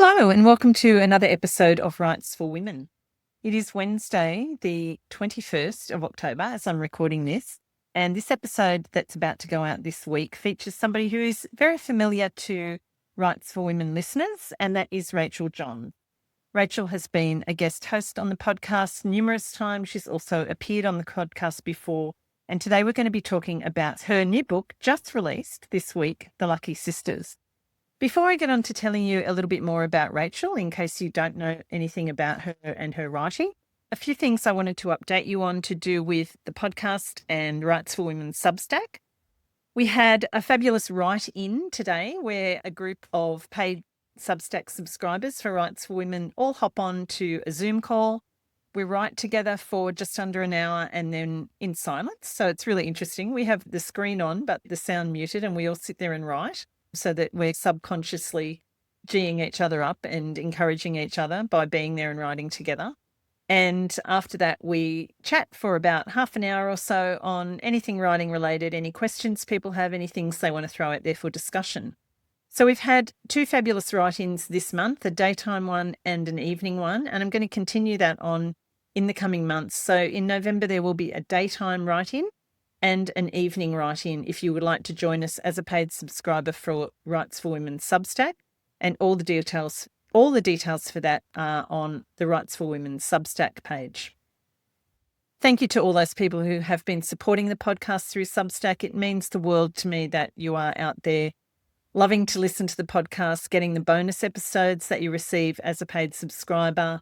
Hello and welcome to another episode of Rights for Women. It is Wednesday, the 21st of October, as I'm recording this. And this episode that's about to go out this week features somebody who is very familiar to Rights for Women listeners, and that is Rachael Johns. Rachael has been a guest host on the podcast numerous times. She's also appeared on the podcast before. And today we're going to be talking about her new book, just released this week, The Lucky Sisters. Before I get on to telling you a little bit more about Rachael, in case you don't know anything about her and her writing, a few things I wanted to update you on to do with the podcast and Rights for Women Substack. We had a fabulous write-in today where a group of paid Substack subscribers for Rights for Women all hop on to a Zoom call. We write together for just under an hour and then in silence. So it's really interesting. We have the screen on, but the sound muted, and we all sit there and write, so that we're subconsciously geeing each other up and encouraging each other by being there and writing together. And after that, we chat for about half an hour or so on anything writing related, any questions people have, any things they want to throw out there for discussion. So we've had two fabulous write-ins this month, a daytime one and an evening one, and I'm going to continue that on in the coming months. So in November, there will be a daytime write-in and an evening write-in if you would like to join us as a paid subscriber for Rights for Women Substack. And all the details for that are on the Rights for Women Substack page. Thank you to all those people who have been supporting the podcast through Substack. It means the world to me that you are out there loving to listen to the podcast, getting the bonus episodes that you receive as a paid subscriber.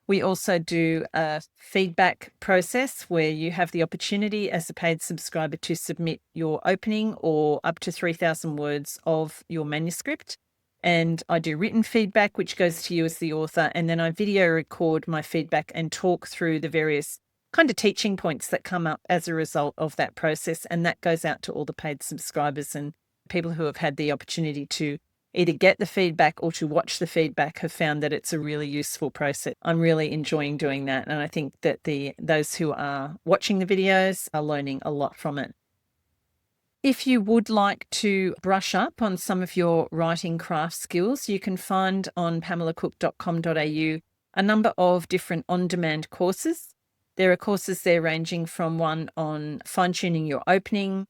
We also do a feedback process where you have the opportunity as a paid subscriber to submit your opening or up to 3,000 words of your manuscript. And I do written feedback, which goes to you as the author. And then I video record my feedback and talk through the various kind of teaching points that come up as a result of that process. And that goes out to all the paid subscribers, and people who have had the opportunity to either get the feedback or to watch the feedback have found that it's a really useful process. I'm really enjoying doing that. And I think that those who are watching the videos are learning a lot from it. If you would like to brush up on some of your writing craft skills, you can find on pamelacook.com.au a number of different on-demand courses. There are courses there ranging from one on fine-tuning your opening,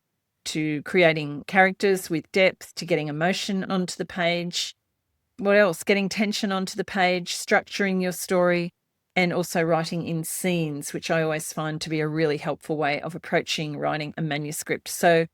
to creating characters with depth, to getting emotion onto the page. What else? Getting tension onto the page, structuring your story, and also writing in scenes, which I always find to be a really helpful way of approaching writing a manuscript. So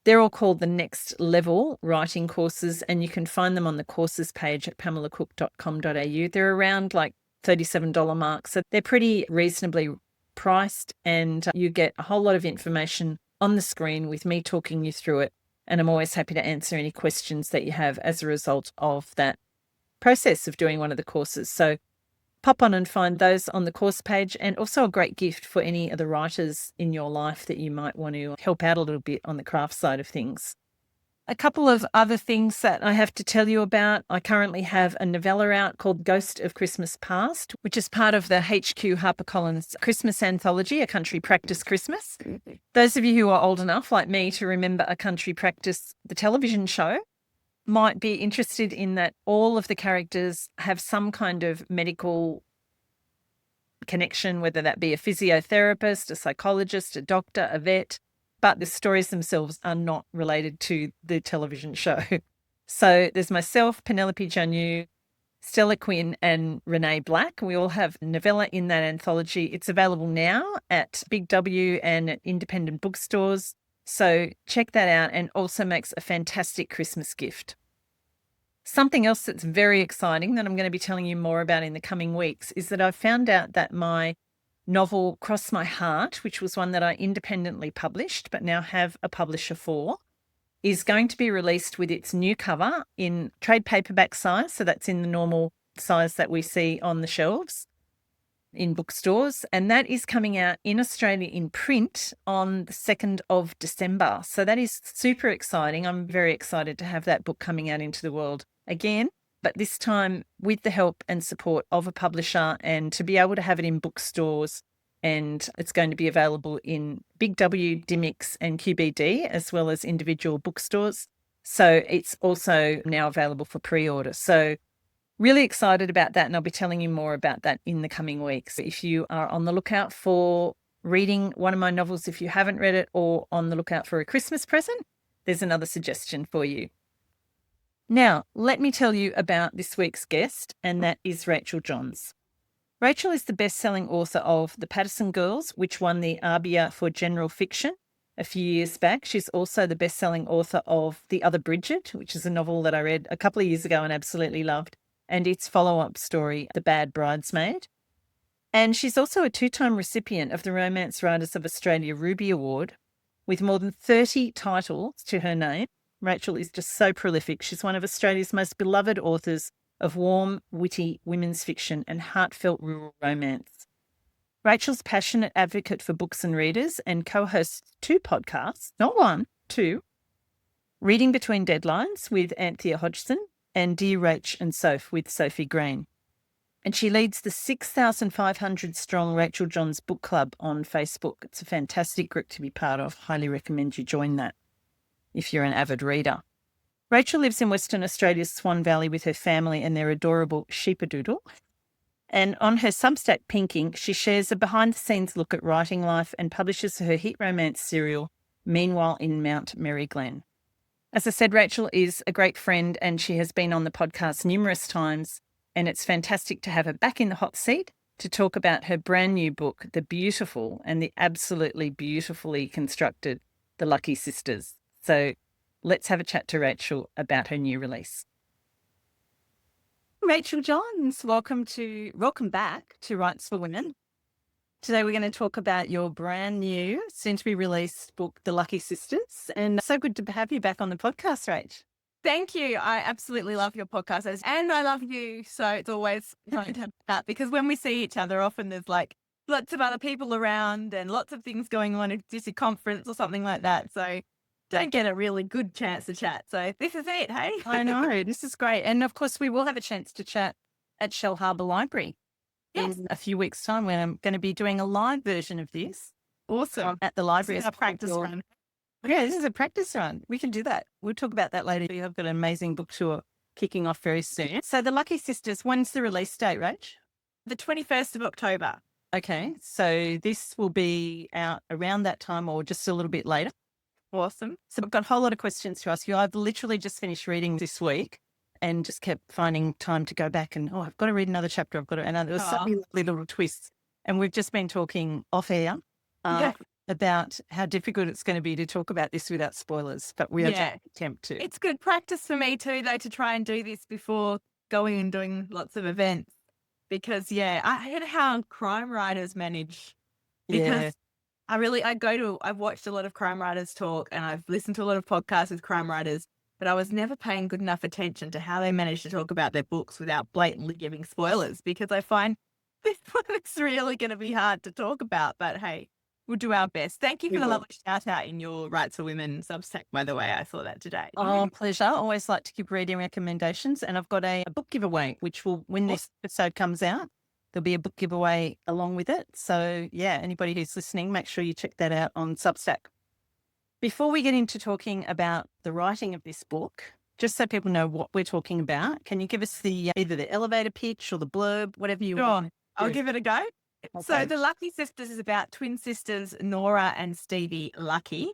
they're all called the Next Level writing courses, and you can find them on the courses page at pamelacook.com.au. They're around like $37 mark, so they're pretty reasonably priced, and you get a whole lot of information on the screen with me talking you through it. And I'm always happy to answer any questions that you have as a result of that process of doing one of the courses. So pop on and find those on the course page, and also a great gift for any of the writers in your life that you might want to help out a little bit on the craft side of things. A couple of other things that I have to tell you about. I currently have a novella out called Ghost of Christmas Past, which is part of the HQ HarperCollins Christmas anthology, A Country Practice Christmas. Those of you who are old enough, like me, to remember A Country Practice, the television show, might be interested in that all of the characters have some kind of medical connection, whether that be a physiotherapist, a psychologist, a doctor, a vet. But the stories themselves are not related to the television show. So there's myself, Penelope Janu, Stella Quinn, and Renee Black. We all have Novella in that anthology. It's available now at Big W and at independent bookstores. So check that out, and also makes a fantastic Christmas gift. Something else that's very exciting that I'm going to be telling you more about in the coming weeks is that I've found out that my novel Cross My Heart, which was one that I independently published but now have a publisher for, is going to be released with its new cover in trade paperback size. So that's in the normal size that we see on the shelves in bookstores. And that is coming out in Australia in print on the 2nd of December. So that is super exciting. I'm very excited to have that book coming out into the world again, but this time with the help and support of a publisher, and to be able to have it in bookstores. And it's going to be available in Big W, Dimmicks and QBD, as well as individual bookstores. So it's also now available for pre-order. So Really excited about that, and I'll be telling you more about that in the coming weeks. If you are on the lookout for reading one of my novels, if you haven't read it, or on the lookout for a Christmas present, there's another suggestion for you. Now, let me tell you about this week's guest, and that is Rachael Johns. Rachael is the best-selling author of The Patterson Girls, which won the Arbia for General Fiction a few years back. She's also the best-selling author of The Other Bridget, which is a novel that I read a couple of years ago and absolutely loved, and its follow-up story, The Bad Bridesmaid. And she's also a two-time recipient of the Romance Writers of Australia Ruby Award, with more than 30 titles to her name. Rachael is just so prolific. She's one of Australia's most beloved authors of warm, witty women's fiction and heartfelt rural romance. Rachel's passionate advocate for books and readers and co-hosts 2 podcasts, not 1, 2, Reading Between Deadlines with Anthea Hodgson and Dear Rach and Soph with Sophie Green. And she leads the 6,500 strong Rachael Johns Book Club on Facebook. It's a fantastic group to be part of. Highly recommend you join that if you're an avid reader. Rachael lives in Western Australia's Swan Valley with her family and their adorable sheepadoodle. And on her Substack Pink Ink, she shares a behind-the-scenes look at writing life and publishes her hit romance serial, Meanwhile in Mount Merryglen. As I said, Rachael is a great friend and she has been on the podcast numerous times, and it's fantastic to have her back in the hot seat to talk about her brand new book, the beautiful and the absolutely beautifully constructed The Lucky Sisters. So let's have a chat to Rachael about her new release. Rachael Johns, welcome back to Rights for Women. Today we're going to talk about your brand new, soon-to-be-released book, The Lucky Sisters. And so good to have you back on the podcast, Rach. Thank you. I absolutely love your podcast. And I love you. So it's always fun to have that, because when we see each other, often there's like lots of other people around and lots of things going on. It's just a conference or something like that. So don't get a really good chance to chat. So this is it, hey? I know. This is great. And of course, we will have a chance to chat at Shell Harbour Library in a few weeks' time, when I'm going to be doing a live version of this. Awesome. At the library. This is a practice run. Yeah, this is a practice run. We can do that. We'll talk about that later. You have got an amazing book tour kicking off very soon. So The Lucky Sisters, when's the release date, Rach? The 21st of October. Okay, so this will be out around that time or just a little bit later. Awesome. So I've got a whole lot of questions to ask you. I've literally just finished reading this week and just kept finding time to go back and, I've got to read another chapter. And there was so many lovely little twists. And we've just been talking off air about how difficult it's going to be to talk about this without spoilers, but we are going to attempt to. It's good practice for me too, though, to try and do this before going and doing lots of events, because I heard how crime writers manage, because I've watched a lot of crime writers talk and I've listened to a lot of podcasts with crime writers, but I was never paying good enough attention to how they manage to talk about their books without blatantly giving spoilers, because I find this one is really going to be hard to talk about, but hey, we'll do our best. Thank you for the lovely shout out in your Rights for Women Substack, by the way. I saw that today. Oh, pleasure. I always like to give reading recommendations, and I've got a book giveaway, which will, when this episode comes out, there'll be a book giveaway along with it. So anybody who's listening, make sure you check that out on Substack. Before we get into talking about the writing of this book, just so people know what we're talking about, can you give us either the elevator pitch or the blurb, whatever you want? I'll give it a go. Okay. So The Lucky Sisters is about twin sisters, Nora and Stevie Lucky,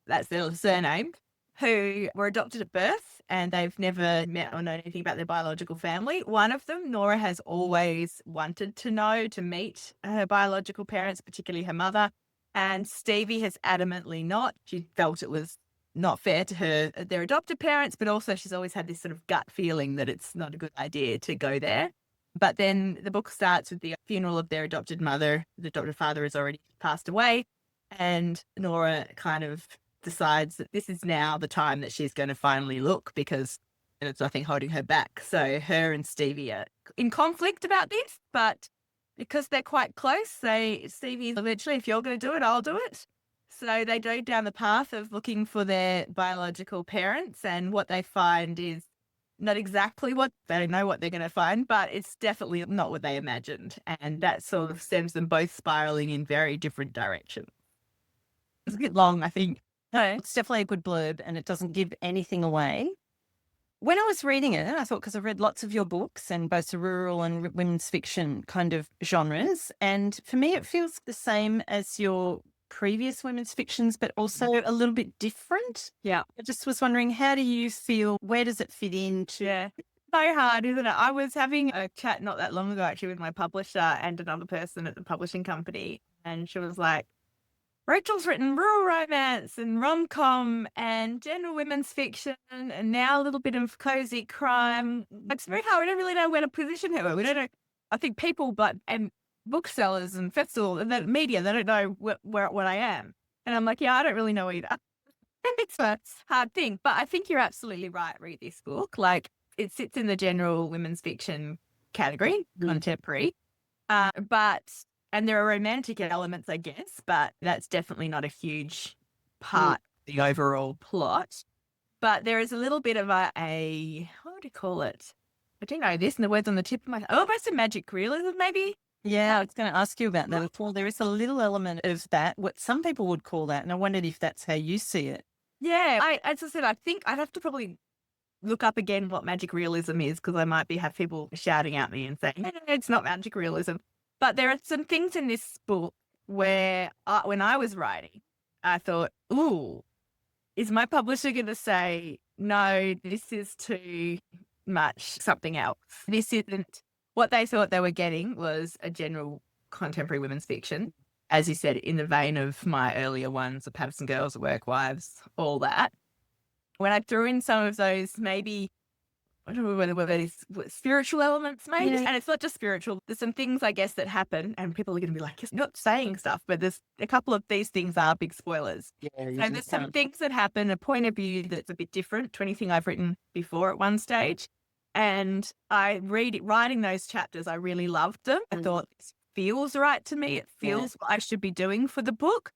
that's their surname, who were adopted at birth and they've never met or known anything about their biological family. One of them, Nora, has always wanted to meet her biological parents, particularly her mother. And Stevie has adamantly not. She felt it was not fair to their adopted parents, but also she's always had this sort of gut feeling that it's not a good idea to go there. But then the book starts with the funeral of their adopted mother. The adopted father has already passed away, and Nora kind of decides that this is now the time that she's going to finally look, because there's nothing holding her back. So her and Stevie are in conflict about this, but because they're quite close, Stevie eventually, if you're going to do it, I'll do it. So they go down the path of looking for their biological parents, and what they find is not exactly what they don't know what they're going to find, but it's definitely not what they imagined. And that sort of sends them both spiraling in very different directions. It's a bit long, I think. No, it's definitely a good blurb and it doesn't give anything away. When I was reading it, I thought, because I've read lots of your books and both the rural and women's fiction kind of genres, and for me, it feels the same as your previous women's fictions, but also a little bit different. Yeah. I just was wondering, how do you feel? Where does it fit into? Yeah. So hard, isn't it? I was having a chat not that long ago actually with my publisher and another person at the publishing company. And she was like, Rachel's written rural romance and rom-com and general women's fiction and now a little bit of cozy crime. It's very hard. We don't really know where to position her. We don't know. I think people, and booksellers and festival and the media, they don't know what I am. And I'm like, yeah, I don't really know either. It's a hard thing. But I think you're absolutely right. Read this book. Like, it sits in the general women's fiction category, contemporary. And there are romantic elements, I guess, but that's definitely not a huge part of the overall plot. But there is a little bit of what would you call it? I don't know this, and the words on the tip of my almost a magic realism, maybe. Yeah, I was going to ask you about that. Well, there is a little element of that, what some people would call that, and I wondered if that's how you see it. Yeah, as I said, I think I'd have to probably look up again what magic realism is, because I might have people shouting at me and saying, no, it's not magic realism. But there are some things in this book where when I was writing, I thought, ooh, is my publisher going to say, no, this is too much something else? This isn't what they thought they were getting. Was a general contemporary women's fiction, as you said, in the vein of my earlier ones, the Patterson Girls, the Work Wives, all that. When I threw in some of those, maybe, I don't know whether it's spiritual elements, maybe. Yeah. And it's not just spiritual. There's some things, I guess, that happen, and people are going to be like, you're not saying stuff, but there's a couple of these things are big spoilers. Yeah, so there's some things that happen, a point of view that's a bit different to anything I've written before at one stage. And writing those chapters, I really loved them. I thought, this feels right to me. It feels what I should be doing for the book.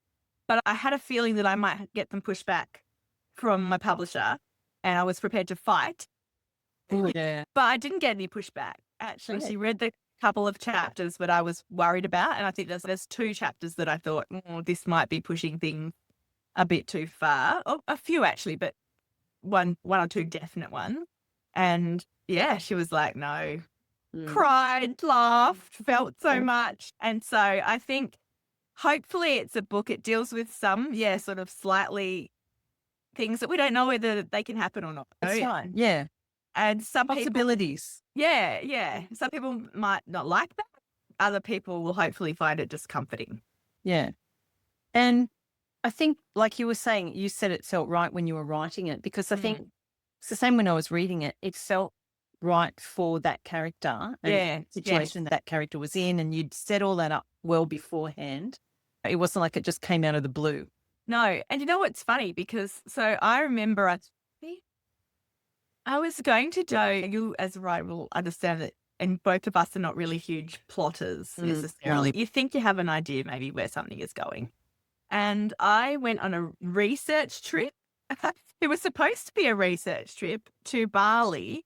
But I had a feeling that I might get them pushed back from my publisher, and I was prepared to fight. Yeah. But I didn't get any pushback. Actually, she read the couple of chapters that I was worried about, and I think there's two chapters that I thought, this might be pushing things a bit too far. Oh, a few actually, but one or two definite ones. And yeah, she was like, no. Cried, laughed, felt so much. And so I think hopefully it's a book. It deals with some, sort of slightly things that we don't know whether they can happen or not. That's fine. Yeah. And some possibilities. Yeah. Some people might not like that. Other people will hopefully find it just comforting. Yeah. And I think, like you were saying, you said it felt right when you were writing it, because I think it's the same when I was reading it. It felt right for that character and the situation that character was in, and you'd set all that up well beforehand. It wasn't like it just came out of the blue. No. And you know what's funny? Because so I remember I was going to Joe, you as a writer will understand that, and both of us are not really huge plotters necessarily. You think you have an idea maybe where something is going. And I went on a research trip. It was supposed to be a research trip to Bali,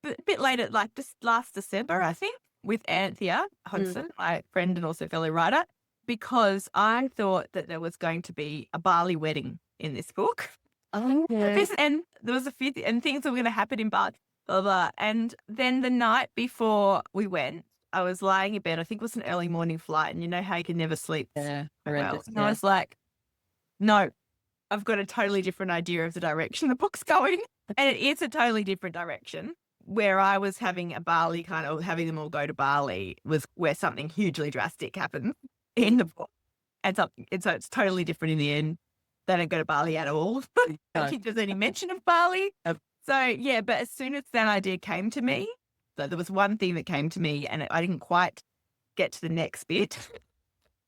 but a bit later, like just last December, I think, with Anthea Hodgson, my friend and also fellow writer, because I thought that there was going to be a Bali wedding in this book. Oh, yeah. And there was and things were going to happen in Bali, blah, blah. And then the night before we went, I was lying in bed. I think it was an early morning flight, and you know how you can never sleep. Yeah, well. And I was like, no, I've got a totally different idea of the direction the book's going. And it is a totally different direction. Where I was having a Bali having them all go to Bali was where something hugely drastic happened in the book. And so it's totally different in the end. They don't go to Bali at all. I don't think there's any mention of Bali. So, yeah, but as soon as that idea came to me, so there was one thing that came to me, and I didn't quite get to the next bit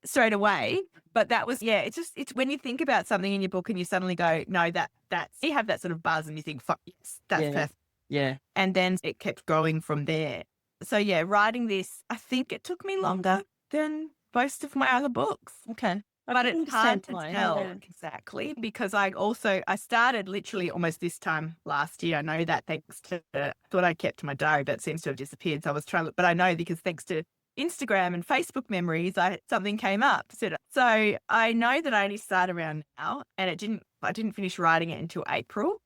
straight away. But that was, it's when you think about something in your book and you suddenly go, no, that's, you have that sort of buzz and you think, fuck, yes, that's perfect. Yeah. And then it kept growing from there. So, yeah, writing this, I think it took me longer than most of my other books. Okay. But it's hard to tell exactly, because I started literally almost this time last year. I know that thanks to, I thought I kept my diary, but it seems to have disappeared. So I was trying to, but I know because thanks to Instagram and Facebook memories, something came up. So I know that I only started around now, and I didn't finish writing it until April.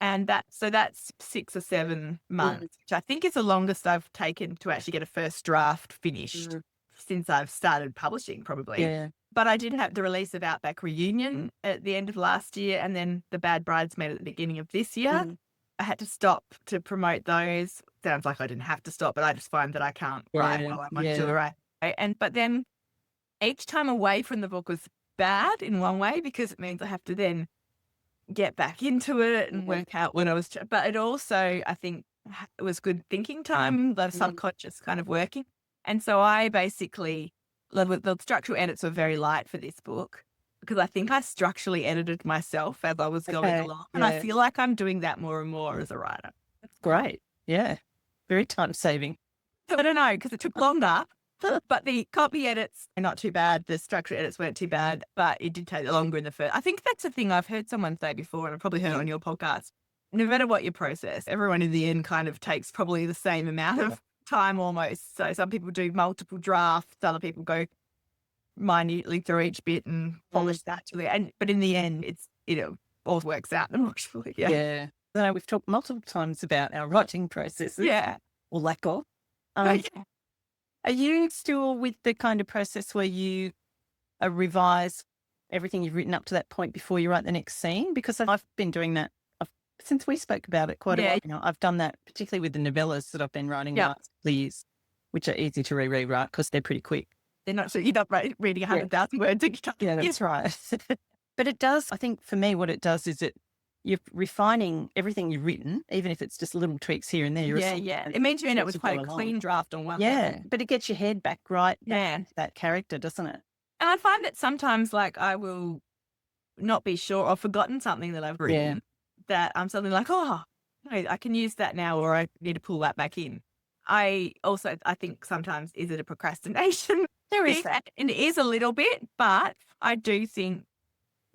And that's 6 or 7 months, which I think is the longest I've taken to actually get a first draft finished since I've started publishing, probably. Yeah. But I did have the release of Outback Reunion at the end of last year, and then The Bad Bridesmaid at the beginning of this year. I had to stop to promote those. Sounds like I didn't have to stop, but I just find that I can't write while I'm on tour. But then each time away from the book was bad in one way, because it means I have to then get back into it and work out when I was, but it also, I think, it was good thinking time, the subconscious kind of working. And so I basically, the structural edits were very light for this book, because I think I structurally edited myself as I was going along. And I feel like I'm doing that more and more as a writer. That's great. Yeah. Very time saving. I don't know, because it took longer. But the copy edits are not too bad. The structure edits weren't too bad, but it did take longer in the first. I think that's a thing I've heard someone say before, and I've probably heard it on your podcast. No matter what you process, everyone in the end kind of takes probably the same amount of time almost. So some people do multiple drafts, other people go minutely through each bit and polish that to the end. But in the end, all works out emotionally. Yeah. I know we've talked multiple times about our writing processes. Yeah. Or lack of. Are you still with the kind of process where you revise everything you've written up to that point before you write the next scene? Because I've been doing that since we spoke about it quite a while now. I've done that particularly with the novellas that I've been writing the last couple of years, which are easy to rewrite because they're pretty quick. They're not, so you're not reading 100,000 words each time. Yeah, that's right. But it does, I think for me, what it does is you're refining everything you've written, even if it's just little tweaks here and there. It means you end up with quite a clean draft on one. Yeah, but it gets your head back right. That character, doesn't it? And I find that sometimes, like, I will not be sure or forgotten something that I've written, that I'm suddenly like, oh, no, I can use that now, or I need to pull that back in. I think sometimes, is it a procrastination? There is that. And it is a little bit, but I do think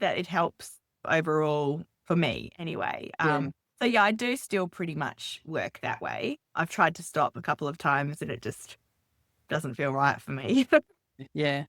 that it helps overall for me anyway. So I do still pretty much work that way. I've tried to stop a couple of times and it just doesn't feel right for me. Yeah.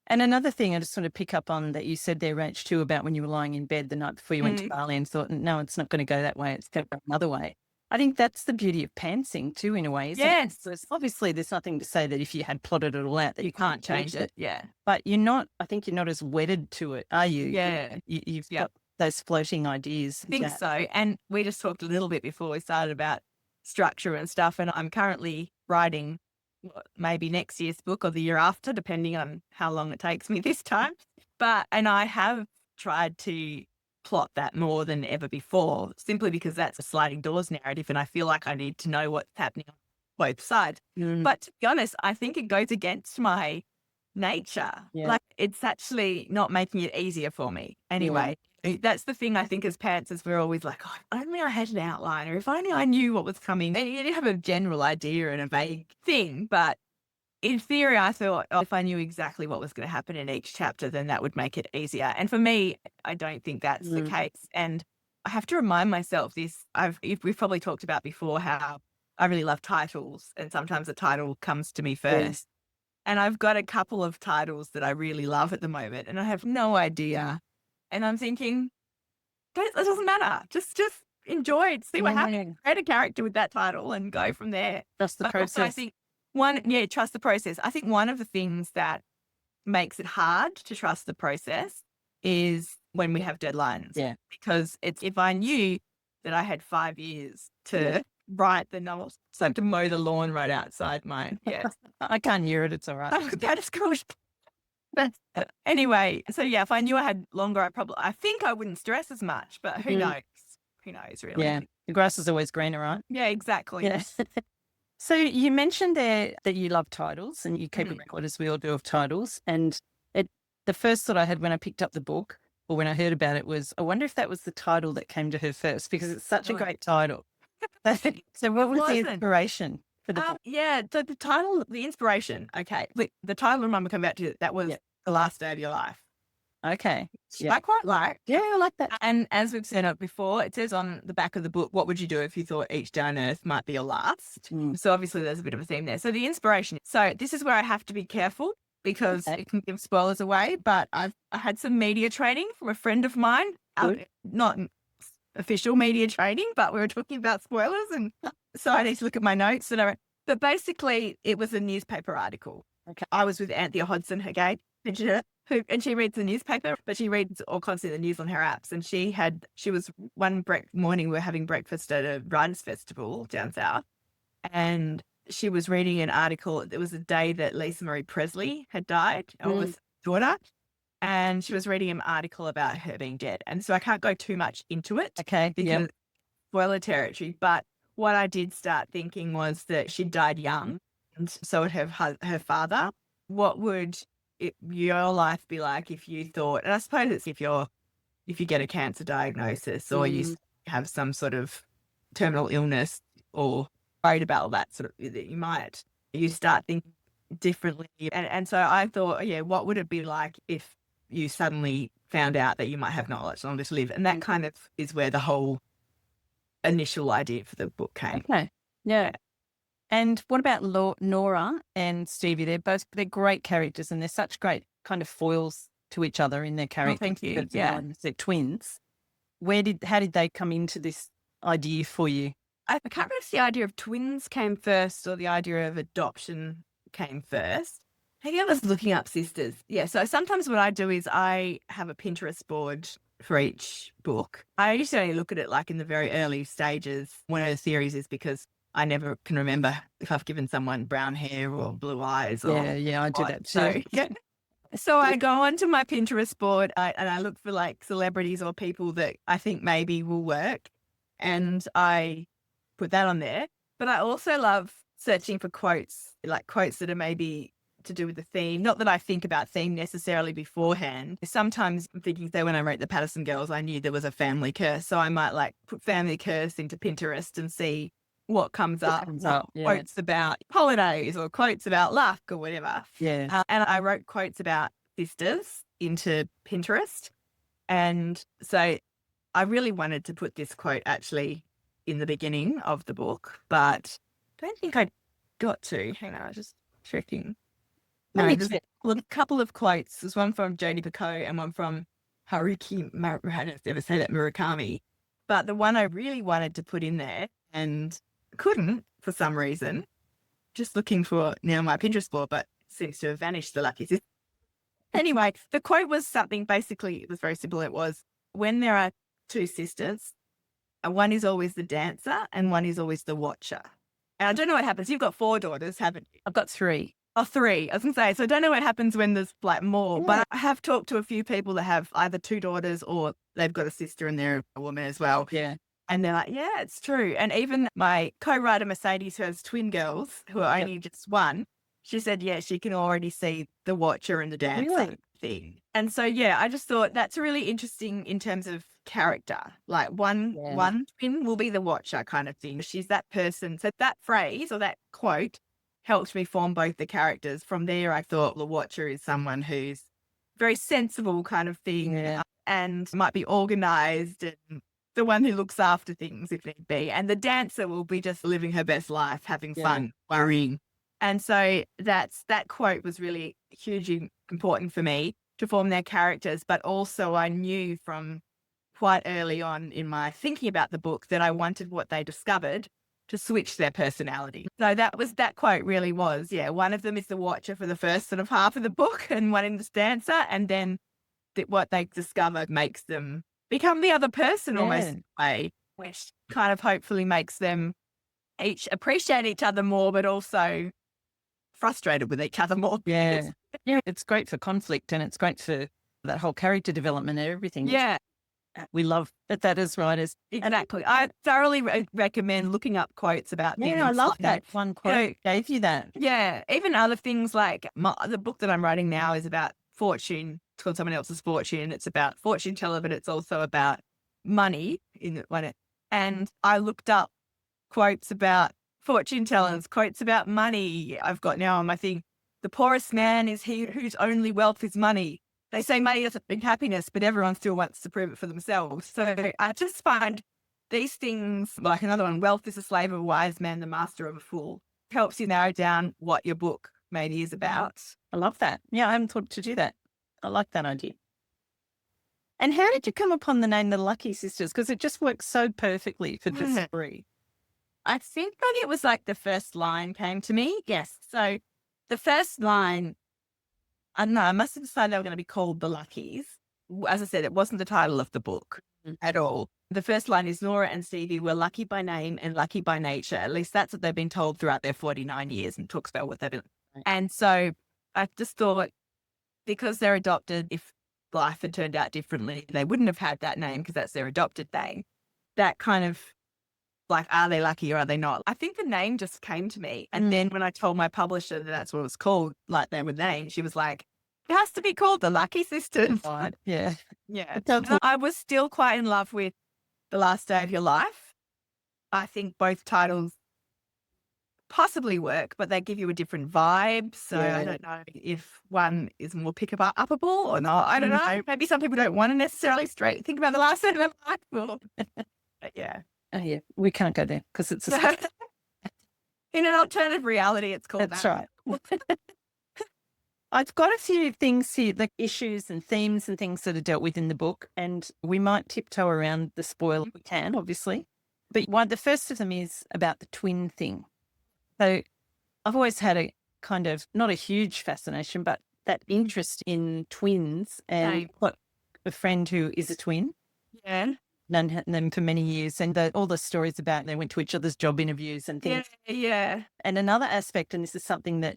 And another thing I just want to pick up on that you said there, Rach, too, about when you were lying in bed the night before you went to Bali and thought, no, it's not going to go that way. It's going to go another way. I think that's the beauty of pantsing too, in a way, isn't it? Obviously, there's nothing to say that if you had plotted it all out that you can't change it. Yeah. But I think you're not as wedded to it, are you? Yeah. You've got those floating ideas. I think so. And we just talked a little bit before we started about structure and stuff. And I'm currently writing maybe next year's book or the year after, depending on how long it takes me this time. And I have tried to plot that more than ever before, simply because that's a sliding doors narrative. And I feel like I need to know what's happening on both sides. But to be honest, I think it goes against my nature. Like, it's actually not making it easier for me anyway. That's the thing, I think, as parents, is we're always like, oh, if only I had an outline, or if only I knew what was coming. And you have a general idea and a vague thing, but in theory, I thought, if I knew exactly what was going to happen in each chapter, then that would make it easier. And for me, I don't think that's the case. And I have to remind myself this. We've probably talked about before how I really love titles, and sometimes a title comes to me first. And I've got a couple of titles that I really love at the moment, and I have no idea. And I'm thinking, it doesn't matter. Just enjoy it. See what happens. Create a character with that title and go from there. That's the process. I think trust the process. I think one of the things that makes it hard to trust the process is when we have deadlines. Yeah. Because if I knew that I had 5 years to write the novel, so to mow the lawn right outside mine. Yeah. I can't hear it. It's all right. That is cool. Anyway, so if I knew I had longer, I think I wouldn't stress as much, but who knows? Who knows, really? Yeah. The grass is always greener, right? Yeah, exactly. Yeah. So you mentioned there that you love titles and you keep a record, as we all do, of titles. And the first thought I had when I picked up the book, or when I heard about it, was, I wonder if that was the title that came to her first, because it's such a great title. So what was the inspiration for the book? Yeah, so the title, the inspiration, okay. The title, remember, come back to that was The Last Day of Your Life. Okay. I quite like. Yeah, I like that. And as we've said it before, it says on the back of the book, what would you do if you thought each day on earth might be your last? So obviously there's a bit of a theme there. So the inspiration. So this is where I have to be careful, because it can give spoilers away, but I had some media training from a friend of mine, not official media training, but we were talking about spoilers, and so I need to look at my notes. But basically, it was a newspaper article. Okay. I was with Anthea Hodson again, and she reads the newspaper, but she reads all constantly the news on her apps. And she was one morning we were having breakfast at a writers' festival down south, and she was reading an article. It was the day that Lisa Marie Presley had died, eldest daughter. And she was reading an article about her being dead. And so I can't go too much into it. Okay. Because spoiler territory. But what I did start thinking was that she died young. And so would have her father. What would your life be like if you thought, and I suppose it's if you get a cancer diagnosis or you have some sort of terminal illness or worried about all that sort of, that you start thinking differently. And so I thought, what would it be like if you suddenly found out that you might have not much longer to live? And that kind of is where the whole initial idea for the book came. Okay. Yeah. And what about Nora and Stevie? They're great characters, and they're such great kind of foils to each other in their characters. Oh, thank you. Yeah. They're twins. How did they come into this idea for you? I can't remember if the idea of twins came first or the idea of adoption came first. Maybe I was looking up sisters. Yeah, so sometimes what I do is I have a Pinterest board for each book. I usually only look at it like in the very early stages. One of the theories is because I never can remember if I've given someone brown hair or blue eyes. Yeah, I do that too. So I go onto my Pinterest board and I look for like celebrities or people that I think maybe will work. And I put that on there. But I also love searching for quotes, like quotes that are maybe to do with the theme. Not that I think about theme necessarily beforehand. Sometimes I'm thinking, say, when I wrote The Patterson Girls, I knew there was a family curse. So I might like put family curse into Pinterest and see what comes up. Quotes about holidays or quotes about luck or whatever. Yeah. And I wrote quotes about sisters into Pinterest. And so I really wanted to put this quote actually in the beginning of the book, but I don't think I got to. Hang on, I was just checking. No, there's a couple of quotes. There's one from Jodi Picoult and one from Haruki, I don't ever say that, Murakami. But the one I really wanted to put in there and couldn't for some reason, just looking for now my Pinterest board, but seems to have vanished, the lucky system. Anyway, the quote was something, basically, it was very simple. It was, when there are two sisters, one is always the dancer and one is always the watcher. And I don't know what happens. You've got 4 daughters, haven't you? I've got 3. Oh, 3. I was going to say, so I don't know what happens when there's like more, but I have talked to a few people that have either 2 daughters or they've got a sister and they're a woman as well. Yeah. And they're like, yeah, it's true. And even my co-writer Mercedes, who has twin girls who are only just one, she said, yeah, she can already see the watcher and the dancer thing. And so, yeah, I just thought that's really interesting in terms of character. Like one twin will be the watcher kind of thing. She's that person. So that phrase or that quote helped me form both the characters. From there, I thought the watcher is someone who's very sensible kind of thing and might be organized and the one who looks after things if need be. And the dancer will be just living her best life, having fun, worrying. And so that quote was really hugely important for me to form their characters. But also I knew from quite early on in my thinking about the book that I wanted what they discovered to switch their personality. So that quote really was, one of them is the watcher for the first sort of half of the book and one is the dancer. And then what they discover makes them become the other person almost in a way, which kind of hopefully makes them each appreciate each other more, but also frustrated with each other more. Yeah. It's great for conflict and it's great for that whole character development and everything. Yeah. We love that as writers. Exactly. I thoroughly recommend looking up quotes about things. Yeah, I love like that. One quote gave you that. Yeah. Even other things like the book that I'm writing now is about fortune. It's called Someone Else's Fortune. It's about fortune teller, but it's also about money in one. And I looked up quotes about fortune tellers, quotes about money. I've got now on my thing, the poorest man is he whose only wealth is money. They say money doesn't bring happiness, but everyone still wants to prove it for themselves. So I just find these things, like another one, wealth is a slave of a wise man, the master of a fool, helps you narrow down what your book maybe is about. I love that. Yeah, I haven't thought to do that. I like that idea. And how did you come upon the name the Lucky Sisters? Because it just works so perfectly for the Yeah. story. I think that it was like the first line came to me. Yes. So the first line, I don't know, I must have decided they were going to be called the Luckies. As I said, it wasn't the title of the book at all. The first line is Nora and Stevie were lucky by name and lucky by nature. At least that's what they've been told throughout their 49 years, and talks about what they've been. And so I just thought, because they're adopted, if life had turned out differently, they wouldn't have had that name because that's their adopted name. That kind of like, are they lucky or are they not? I think the name just came to me. And then when I told my publisher that that's what it was called, like they were named, she was like, it has to be called the Lucky Sisters. Right. Yeah. Yeah. It does And I was still quite in love with The Last Day of Your Life. I think both titles possibly work, but they give you a different vibe. So Yeah. I don't know if one is more pick-up-upable or not. I don't know. Maybe some people don't want to necessarily think about The Last Day of Your Life. But yeah. Oh, yeah. We can't go there because it's a In an alternative reality, it's called That's that. right. I've got a few things here, like issues and themes and things that are dealt with in the book, and we might tiptoe around the spoiler if we can, obviously. But the first of them is about the twin thing. So I've always had a kind of, not a huge fascination, but that interest in twins, and Same. got a friend who is a twin. Yeah. Known them for many years, and all the stories about they went to each other's job interviews and things. Yeah. And another aspect, and this is something that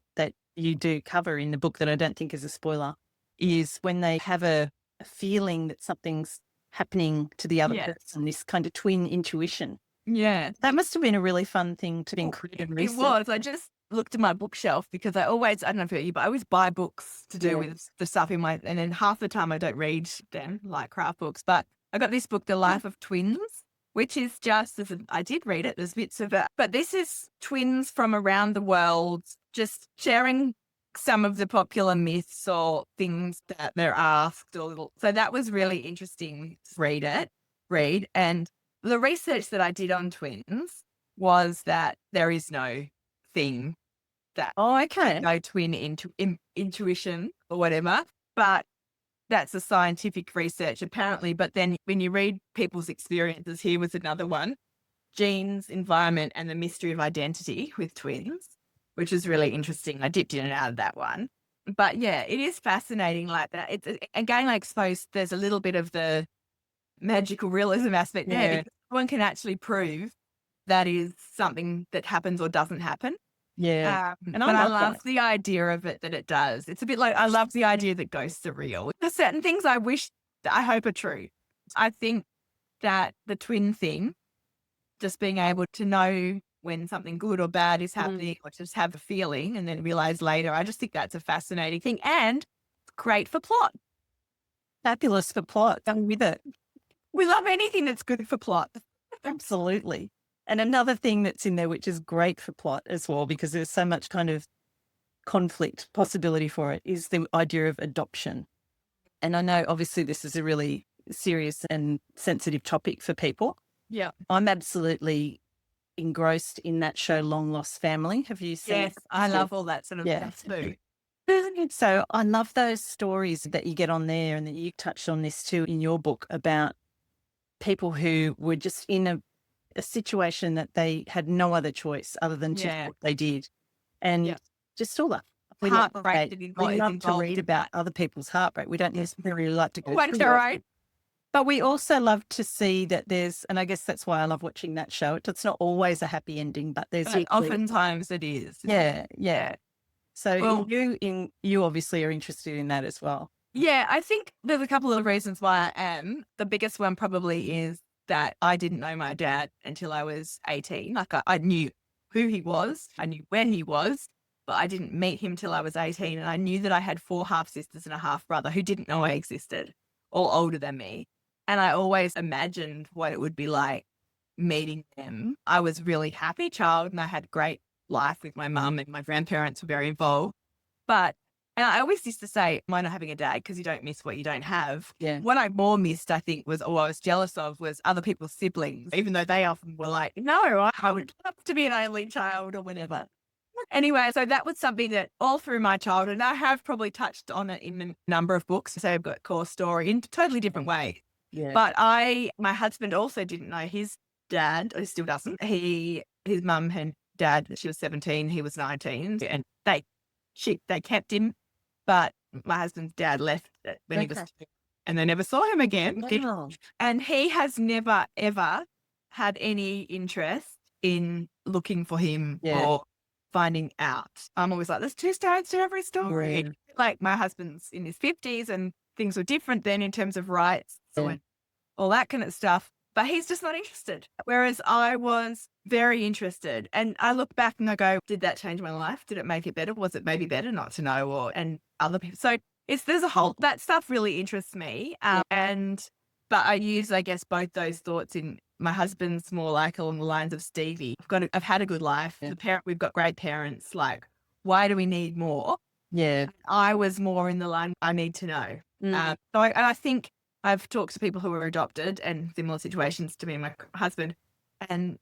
you do cover in the book that I don't think is a spoiler, is when they have a feeling that something's happening to the other person, this kind of twin intuition. Yeah. That must have been a really fun thing to include in research. It was. I just looked at my bookshelf because I don't know about you, but I always buy books to do with the stuff in my, and then half the time I don't read them, like craft books. But I got this book, The Life of Twins, which is just, I did read it, there's bits of it, but this is twins from around the world just sharing some of the popular myths or things that they're asked so that was really interesting to read. And the research that I did on twins was that there is no thing that, no twin intuition or whatever, but that's a scientific research apparently. But then when you read people's experiences, here was another one: genes, environment, and the mystery of identity with twins, which is really interesting. I dipped in and out of that one. But yeah, it is fascinating like that. It's, again, I suppose there's a little bit of the magical realism aspect there, because one can actually prove that is something that happens or doesn't happen. Yeah. And I love the idea of it, that it does. It's a bit like, I love the idea that ghosts are real. There's certain things I hope are true. I think that the twin thing, just being able to know when something good or bad is happening, or just have a feeling and then realize later, I just think that's a fascinating thing and great for plot. Fabulous for plot. I'm with it. We love anything that's good for plot. Absolutely. And another thing that's in there, which is great for plot as well, because there's so much kind of conflict possibility for it, is the idea of adoption. And I know obviously this is a really serious and sensitive topic for people. Yeah. I'm absolutely engrossed in that show, Long Lost Family. Have you seen it? Yes, I love all that sort of stuff too. So I love those stories that you get on there, and that you touched on this too in your book, about people who were just in a situation that they had no other choice other than to do what they did. And just all that. We Heartbreak. love to read about other people's heartbreak. We don't necessarily like to go through right. it. But we also love to see that there's, and I guess that's why I love watching that show. It's not always a happy ending, but there's oftentimes it is. Yeah. So you obviously are interested in that as well. Yeah, I think there's a couple of reasons why I am. The biggest one probably is that I didn't know my dad until I was 18. Like I knew who he was, I knew where he was, but I didn't meet him till I was 18. And I knew that I had 4 half sisters and a half brother who didn't know I existed, all older than me. And I always imagined what it would be like meeting them. I was a really happy child and I had a great life with my mum, and my grandparents were very involved. And I always used to say, why not having a dad? Because you don't miss what you don't have. Yeah. What I more missed, I think, I was jealous of, was other people's siblings, even though they often were like, no, I would love to be an only child or whatever. Anyway, so that was something that all through my childhood, and I have probably touched on it in a number of books. So I've got core story in a totally different way. Yeah. But my husband also didn't know his dad, or he still doesn't. His mum and dad, she was 17, he was 19, and they kept him. But my husband's dad left when he was 2, and they never saw him again. Wow. And he has never, ever had any interest in looking for him or finding out. I'm always like, there's 2 sides to every story. Yeah. Like, my husband's in his 50s and things were different then in terms of rights and all that kind of stuff. But he's just not interested. Whereas I was very interested. And I look back and I go, did that change my life? Did it make it better? Was it maybe better not to know? And other people. So there's a whole, that stuff really interests me. But I use, I guess, both those thoughts in my husband's more like along the lines of Stevie. I've had a good life. Yeah. We've got great parents. Like, why do we need more? Yeah. I was more in the line, I need to know. I think I've talked to people who were adopted and similar situations to me and my husband. And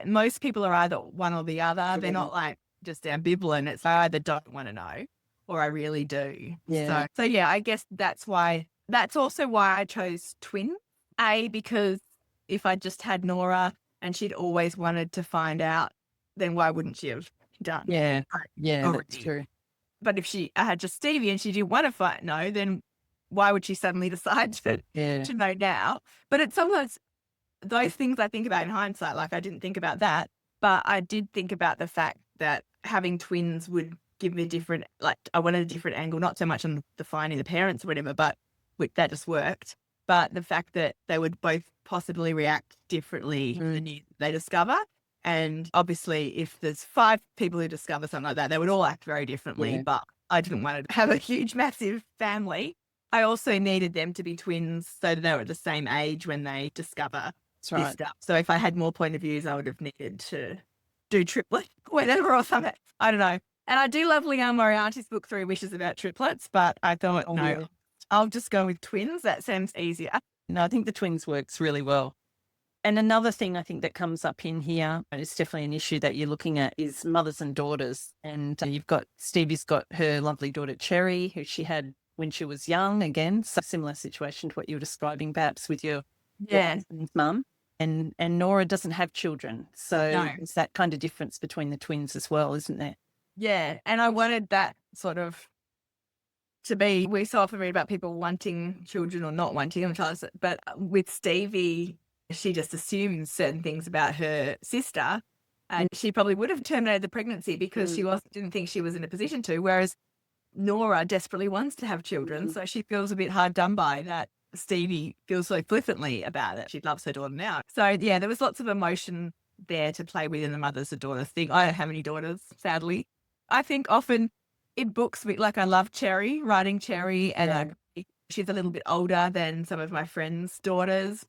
most people are either one or the other. They're not like just ambivalent. It's I either don't want to know or I really do. Yeah. So yeah, I guess that's also why I chose twins. Because if I just had Nora and she'd always wanted to find out, then why wouldn't she have done? Yeah. Yeah, already? That's true. But if I had just Stevie and she didn't want to know, then why would she suddenly decide to know now? But it's sometimes those things I think about in hindsight, like I didn't think about that, but I did think about the fact that having twins would give me I wanted a different angle, not so much on defining the parents or whatever, but that just worked. But the fact that they would both possibly react differently when they discover. And obviously, if there's 5 people who discover something like that, they would all act very differently. Yeah. But I didn't want to have a huge, massive family. I also needed them to be twins so that they were at the same age when they discover this stuff. So if I had more point of views, I would have needed to do triplet, whatever, or something. I don't know. And I do love Leanne Moriarty's book, 3 Wishes About Triplets, but I thought, I'll just go with twins. That seems easier. No, I think the twins works really well. And another thing I think that comes up in here, and it's definitely an issue that you're looking at, is mothers and daughters. And Stevie's got her lovely daughter, Cherry, who she had when she was young. Again, so similar situation to what you were describing, perhaps with your mum. And Nora doesn't have children. So it's that kind of difference between the twins as well, isn't there? Yeah. And I wanted that sort of to be, we so often read about people wanting children or not wanting them, but with Stevie, she just assumes certain things about her sister, and she probably would have terminated the pregnancy because she didn't think she was in a position to, whereas Nora desperately wants to have children, so she feels a bit hard done by that Stevie feels so flippantly about it. She loves her daughter now. So yeah, there was lots of emotion there to play with in the mothers and daughters thing. I don't have any daughters, sadly. I think often in books, I love writing Cherry, and she's a little bit older than some of my friends' daughters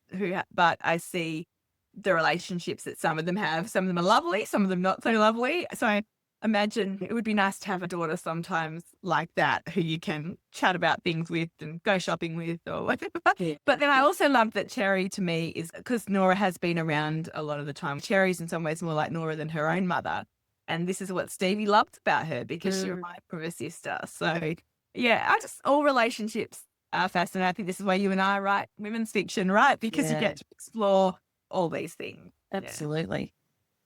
but I see the relationships that some of them have. Some of them are lovely, some of them not so lovely. So I imagine it would be nice to have a daughter sometimes like that, who you can chat about things with and go shopping with or whatever. Yeah. But then I also love that Cherry, to me, is because Nora has been around a lot of the time. Cherry's in some ways more like Nora than her own mother. And this is what Stevie loved about her, because she reminded her of her sister. So yeah, all relationships are fascinating. I think this is why you and I write women's fiction, right? Because you get to explore all these things. Absolutely. Yeah.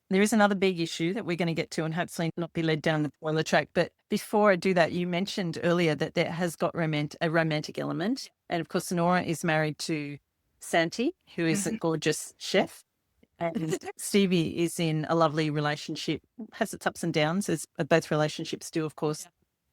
There is another big issue that we're going to get to and hopefully not be led down the spoiler track. But before I do that, you mentioned earlier that there has got a romantic element. And of course, Nora is married to Santi, who is a gorgeous chef. And Stevie is in a lovely relationship, has its ups and downs, as both relationships do, of course,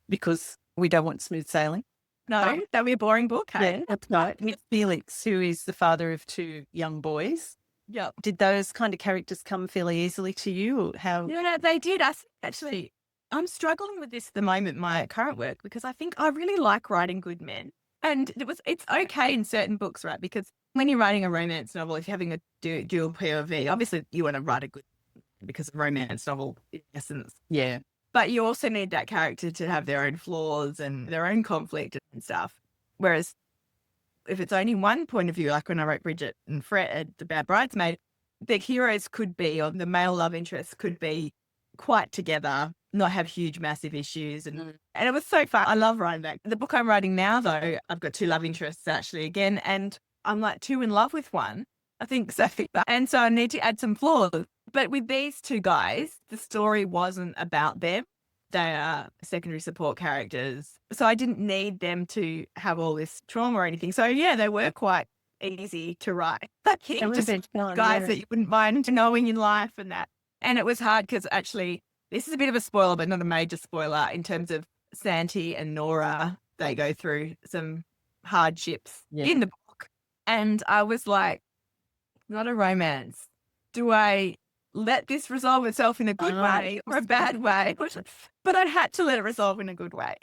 because we don't want smooth sailing. No, that'd be a boring book. Hey? Yeah, that's right. With Felix, who is the father of 2 young boys. Yep. Did those kind of characters come fairly easily to you? Or how? No, they did. Actually, I'm struggling with this at the moment, my current work, because I think I really like writing good men. And it's okay in certain books, right? Because when you're writing a romance novel, if you're having a dual POV, obviously you want to write a good, because a romance novel in essence. Yeah. But you also need that character to have their own flaws and their own conflict and stuff. Whereas if it's only one point of view, like when I wrote Bridget and Fred, The Bad Bridesmaid, the heroes could be, or the male love interests could be quite together not have huge, massive issues. And it was so fun. I love writing that. The book I'm writing now, though, I've got two love interests actually again, and I'm like too in love with one. I think so. And so I need to add some flaws. But with these two guys, the story wasn't about them. They are secondary support characters. So I didn't need them to have all this trauma or anything. So yeah, they were quite easy to write. Like just guys that you wouldn't mind knowing in life and that. And it was hard because actually, this is a bit of a spoiler, but not a major spoiler in terms of Santi and Nora. They go through some hardships in the book. And I was like, not a romance. Do I let this resolve itself in a good way or a bad way? But I had to let it resolve in a good way.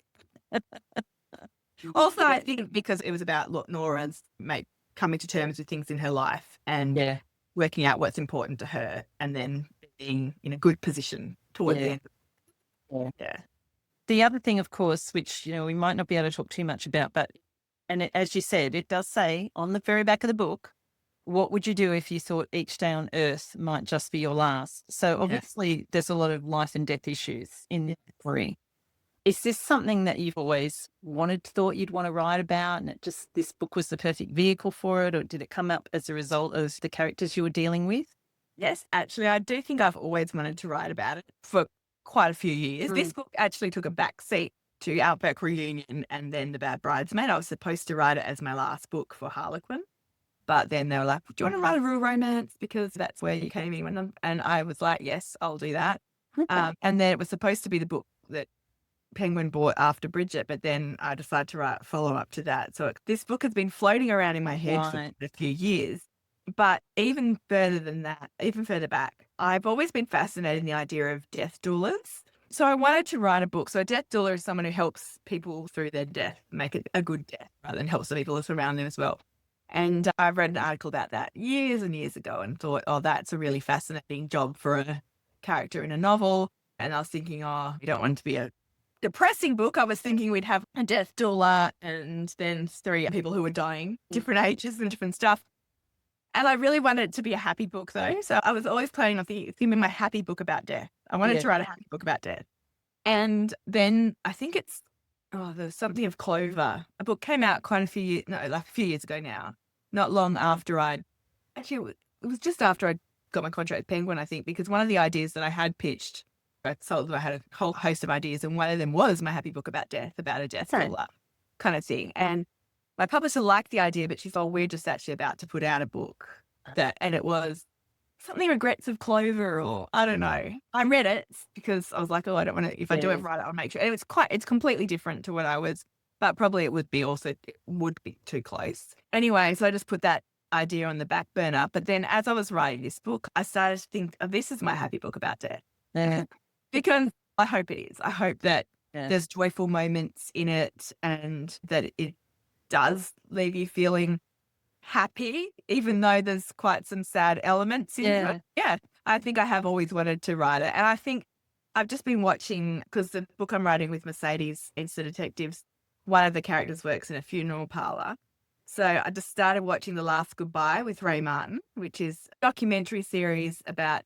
Also, I think because it was about Nora's coming to terms with things in her life and working out what's important to her and then being in a good position toward the end. The other thing, of course, which, we might not be able to talk too much about, but, as you said, it does say on the very back of the book, what would you do if you thought each day on Earth might just be your last? So obviously there's a lot of life and death issues in the story. Is this something that you've always thought you'd want to write about, and this book was the perfect vehicle for it, or did it come up as a result of the characters you were dealing with? Yes, actually, I do think I've always wanted to write about it for quite a few years. This book actually took a back seat to Outback Reunion and then The Bad Bridesmaid. I was supposed to write it as my last book for Harlequin. But then they were like, do you want to write a real romance? Because that's where you came in. And I was like, yes, I'll do that. And then it was supposed to be the book that Penguin bought after Bridget, but then I decided to write a follow-up to that. So this book has been floating around in my head for a few years. But even further than that, even further back, I've always been fascinated in the idea of death doulas. So I wanted to write a book. So a death doula is someone who helps people through their death, make it a good death, rather than helps the people around them as well. And I read an article about that years and years ago and thought, that's a really fascinating job for a character in a novel. And I was thinking, you don't want it to be a depressing book. I was thinking we'd have a death doula and then 3 people who were dying, different ages and different stuff. And I really wanted it to be a happy book, though. So I was always planning on thinking my happy book about death. I wanted to write a happy book about death. And then I think it's, there's something of Clover. A book came out a few years ago now. Not long after it was just after I got my contract with Penguin, I think, because one of the ideas that I had pitched, I had a whole host of ideas, and one of them was my happy book about death, about a death doula kind of thing. And my publisher liked the idea, but she thought, we're just actually about to put out a book and it was something Regrets of Clover, or I don't know. I read it because I was like, I don't want to, if I do it right, I'll make sure. And it's completely different to what I was, but probably it would be too close. Anyway, so I just put that idea on the back burner. But then as I was writing this book, I started to think, this is my happy book about death. Because I hope it is. I hope that there's joyful moments in it and that it does leave you feeling happy, even though there's quite some sad elements in it. Yeah, I think I have always wanted to write it. And I think I've just been watching, because the book I'm writing with Mercedes, Insta Detectives, one of the characters works in a funeral parlour. So I just started watching The Last Goodbye with Ray Martin, which is a documentary series about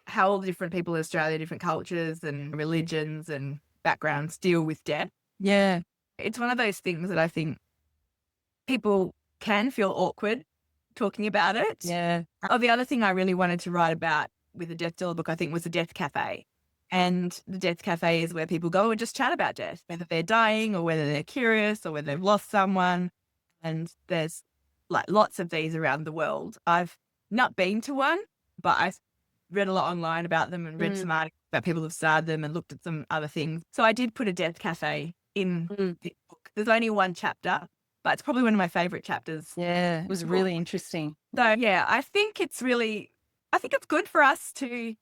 how all the different people in Australia, different cultures and religions and backgrounds deal with death. Yeah. It's one of those things that I think people can feel awkward talking about it. Yeah. The other thing I really wanted to write about with the Death Doula book, I think, was the Death Cafe. And the Death Cafe is where people go and just chat about death, whether they're dying or whether they're curious or whether they've lost someone. And there's lots of these around the world. I've not been to one, but I've read a lot online about them and read some articles about people who've started them and looked at some other things. So I did put a Death Cafe in the book. There's only one chapter, but it's probably one of my favourite chapters. Yeah, it was really interesting. So yeah, I think it's good for us to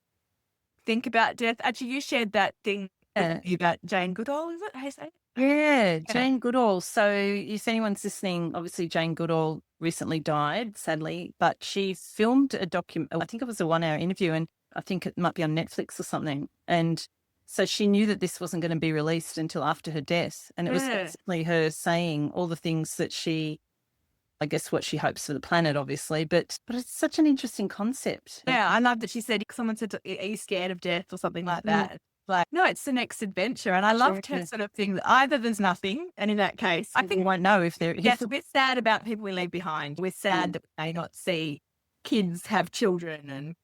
think about death. Actually, you shared that thing about Jane Goodall, is it? How you say it? Yeah, Jane Goodall. So if anyone's listening, obviously Jane Goodall recently died, sadly, but she filmed a I think it was a 1-hour interview, and I think it might be on Netflix or something. And so she knew that this wasn't going to be released until after her death. And it was basically her saying all the things that I guess what she hopes for the planet, obviously, but it's such an interesting concept. Yeah, I love that she said, someone said, are you scared of death or something like that? Like, no, it's the next adventure. And I loved her sort of thing that either there's nothing, and in that case, I think we won't know if there is. yes, we're sad about people we leave behind. We're sad that we may not see kids have children and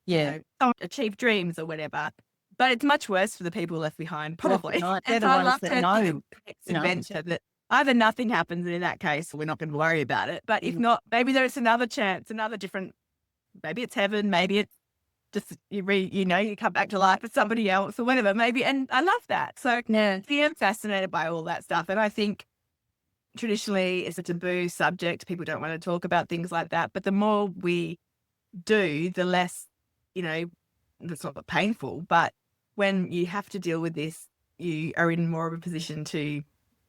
don't achieve dreams or whatever. But it's much worse for the people left behind, probably. They're the ones that know. Next adventure that either nothing happens, and in that case, we're not going to worry about it. But if not, maybe there's another chance, another different. Maybe it's heaven. Maybe it's just you come back to life with somebody else or whatever. Maybe, and I love that. So I'm fascinated by all that stuff, and I think traditionally it's a taboo subject. People don't want to talk about things like that. But the more we do, the less, it's not painful, but when you have to deal with this, you are in more of a position to,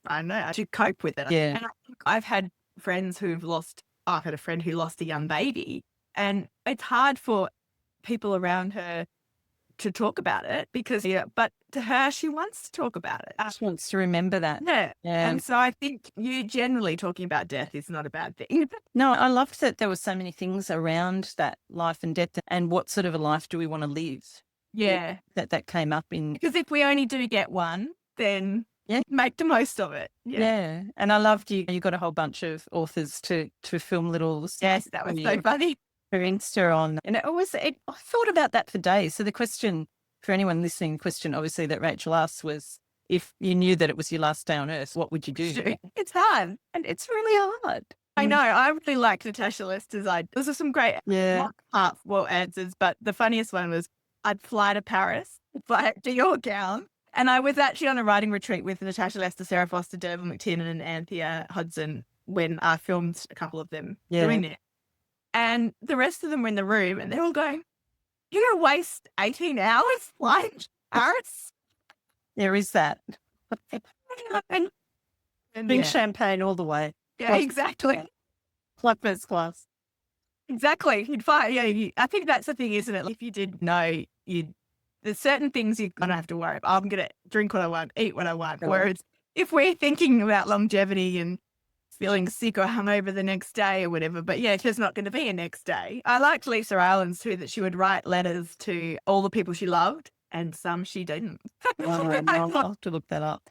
I don't know, to cope with it. Yeah. And I've had friends I've had a friend who lost a young baby, and it's hard for people around her to talk about it because, but to her, she wants to talk about it. She wants to remember that. Yeah. Yeah. And so I think you generally talking about death is not a bad thing. No, I loved that there were so many things around that life and death and what sort of a life do we want to live. Yeah. That came up in. Because if we only do get one, then make the most of it. Yeah. And I loved you got a whole bunch of authors to film little. Yes, that was so funny. For Insta on. And I thought about that for days. So the question for anyone listening, obviously that Rachel asked was, if you knew that it was your last day on earth, what would you do? It's hard. And it's really hard. I know. I really like Natasha Lester's idea. Those are some great answers, but the funniest one was, I'd fly to Paris, fly to your gown. And I was actually on a writing retreat with Natasha Lester, Sarah Foster, Derville McTiernan and Anthea Hodgson when I filmed a couple of them doing it. And the rest of them were in the room and they're all going, you're going to waste 18 hours flying to Paris? There is that. and Drink champagne all the way. Yeah, exactly. Like first class. Exactly. You'd fly. Yeah, I think that's the thing, isn't it? If you did know, there's certain things you're going to have to worry about. I'm going to drink what I want, eat what I want. Right. Whereas if we're thinking about longevity and feeling sick or hungover the next day or whatever, but there's not going to be a next day. I liked Lisa Allen's too, that she would write letters to all the people she loved and some she didn't. I'll have to look that up.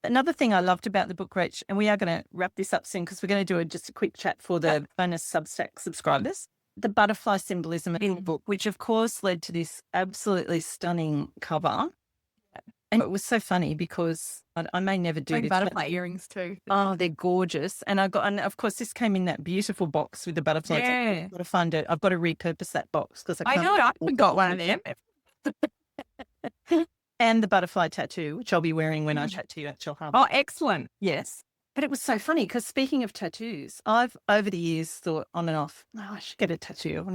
Another thing I loved about the book, Rach, and we are going to wrap this up soon because we're going to do just a quick chat for the bonus Substack subscribers. The butterfly symbolism in the book, which of course led to this absolutely stunning cover. And it was so funny because I may never do this. Butterfly earrings too. Oh, they're gorgeous. And and of course this came in that beautiful box with the butterflies. Yeah. I've got to find it. I've got to repurpose that box because I know I haven't got one of them. And the butterfly tattoo, which I'll be wearing when I chat to you at Chill Hub. Oh, excellent. Yes. But it was so funny because speaking of tattoos, I've over the years thought on and off, I should get a tattoo.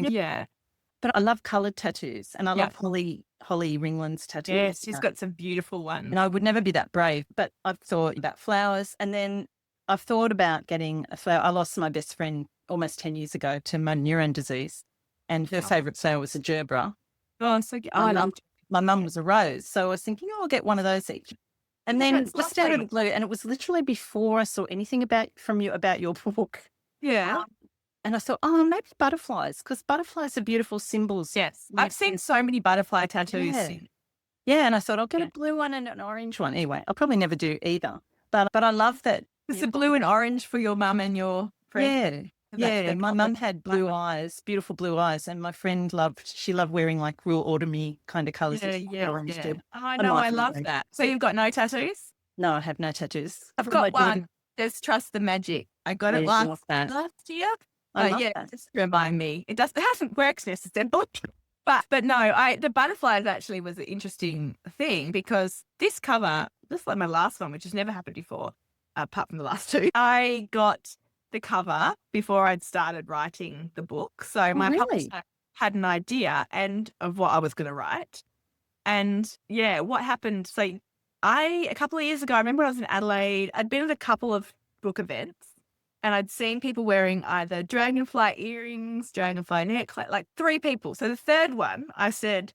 But I love coloured tattoos and I love Holly Ringland's tattoos. Yes, she's got some beautiful ones. And I would never be that brave, but I've thought about flowers and then I've thought about getting a flower. I lost my best friend almost 10 years ago to motor neuron disease and her favourite flower was a gerbera. Oh, so I loved it. My mum was a rose. So I was thinking, I'll get one of those each. And then just out of the blue, and it was literally before I saw anything from you about your book. Yeah. And I thought, maybe butterflies, because butterflies are beautiful symbols. Yes. I've seen so many butterfly tattoos. Yeah. And I thought, I'll get a blue one and an orange one. Anyway, I'll probably never do either. But I love that. It's the blue and orange for your mum and your friend. Yeah. Yeah, my mum had blue eyes, beautiful blue eyes, and my friend loved wearing like real autumny kind of colours. Orange too. I know, I love that. So you've got no tattoos? No, I have no tattoos. I've got one. There's Trust the Magic. I got it last year. Just remind me. It hasn't worked necessarily. But no, the butterflies actually was an interesting thing because this cover, just like my last one, which has never happened before, apart from the last two, I got the cover before I'd started writing the book. So my publisher had an idea of what I was going to write. And what happened? So a couple of years ago, I remember I was in Adelaide. I'd been at a couple of book events and I'd seen people wearing either dragonfly earrings, dragonfly necklace, like 3 people. So the third one, I said,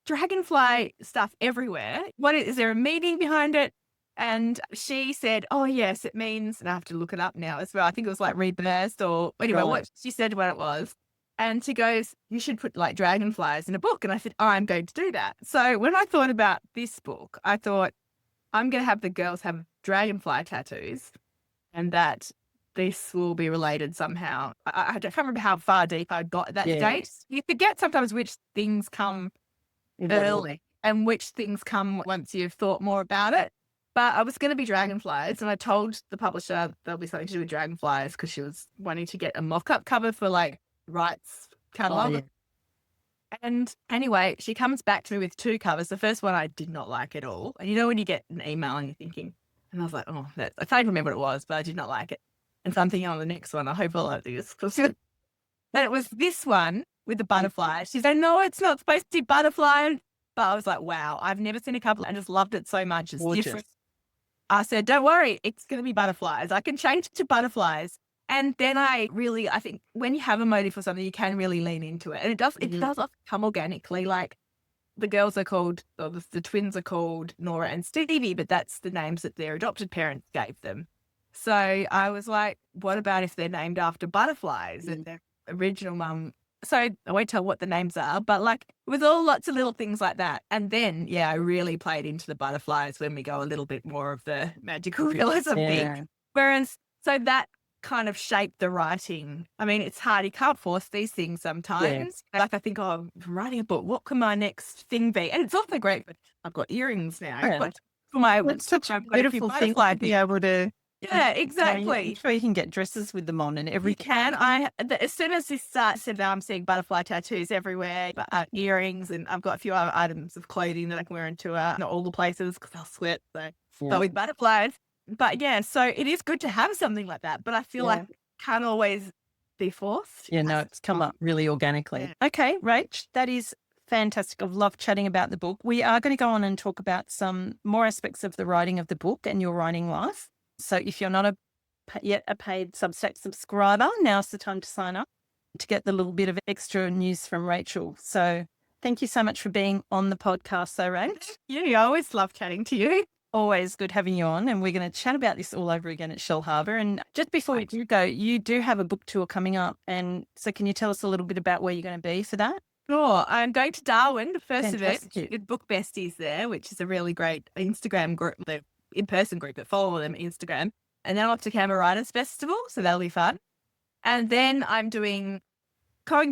dragonfly stuff everywhere. Is there a meaning behind it? And she said, oh, yes, it means, and I have to look it up now as well. I think it was like rebirth or anyway, what she said what it was. And she goes, you should put like dragonflies in a book. And I said, oh, I'm going to do that. So when I thought about this book, I thought I'm going to have the girls have dragonfly tattoos and that this will be related somehow. I can't remember how far deep I got at that stage. You forget sometimes which things come early and which things come once you've thought more about it. But I was going to be dragonflies, and I told the publisher there'll be something to do with dragonflies because she was wanting to get a mock-up cover for like Wright's catalogue. Oh, yeah. And anyway, she comes back to me with 2 covers. The first one I did not like at all. And you know when you get an email and you're thinking, and I was like, oh, I can't remember what it was, but I did not like it. And so I'm thinking on the next one, I hope I like this. And it was this one with the butterfly. She said, no, it's not supposed to be butterfly. But I was like, wow, I've never seen a couple and just loved it so much. It's Gorgeous. different. I said, don't worry, it's going to be butterflies. I can change it to butterflies. And then I think when you have a motive for something, you can really lean into it. And it does often come organically. Like the girls are called, or the twins are called Nora and Stevie, but that's the names that their adopted parents gave them. So I was like, what about if they're named after butterflies and their original mum? So I won't tell what the names are, but like with all lots of little things like that. And then, I really played into the butterflies when we go a little bit more of the magical realism thing. Whereas, so that kind of shaped the writing. I mean, it's hard. You can't force these things sometimes. Yeah. Like I think, I'm writing a book. What can my next thing be? And it's also great, but I've got earrings now. Yeah. But for my it's such a beautiful thing to be able to. Yeah, exactly. I'm sure you can get dresses with them on and everything. You can. As soon as this said I'm seeing butterfly tattoos everywhere, earrings, and I've got a few other items of clothing that I can wear into not all the places because I'll sweat. So, but with butterflies. But so it is good to have something like that. But I feel like it can't always be forced. Yeah, no, it's come up really organically. Yeah. Okay, Rach, that is fantastic. I've loved chatting about the book. We are going to go on and talk about some more aspects of the writing of the book and your writing life. So if you're not yet a paid Substack subscriber, now's the time to sign up to get the little bit of extra news from Rachael. So thank you so much for being on the podcast, though, Rach. I always love chatting to you. Always good having you on. And we're going to chat about this all over again at Shell Harbour. And just before we do go, you do have a book tour coming up. And so can you tell us a little bit about where you're going to be for that? Sure. I'm going to Darwin, the first of it, with Book Besties there, which is a really great Instagram group. In-person group, but follow them on Instagram. And then I'm off to Canberra Writers Festival, so that'll be fun. And then I'm going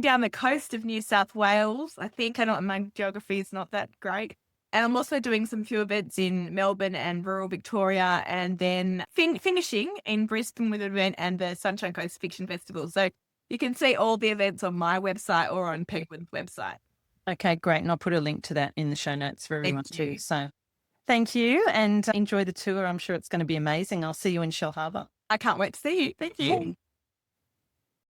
down the coast of New South Wales. I think my geography is not that great. And I'm also doing some few events in Melbourne and rural Victoria, and then finishing in Brisbane with an event and the Sunshine Coast Fiction Festival. So you can see all the events on my website or on Penguin's website. Okay, great. And I'll put a link to that in the show notes for everyone too. So thank you and enjoy the tour. I'm sure it's going to be amazing. I'll see you in Shell Harbour. I can't wait to see you. Thank you.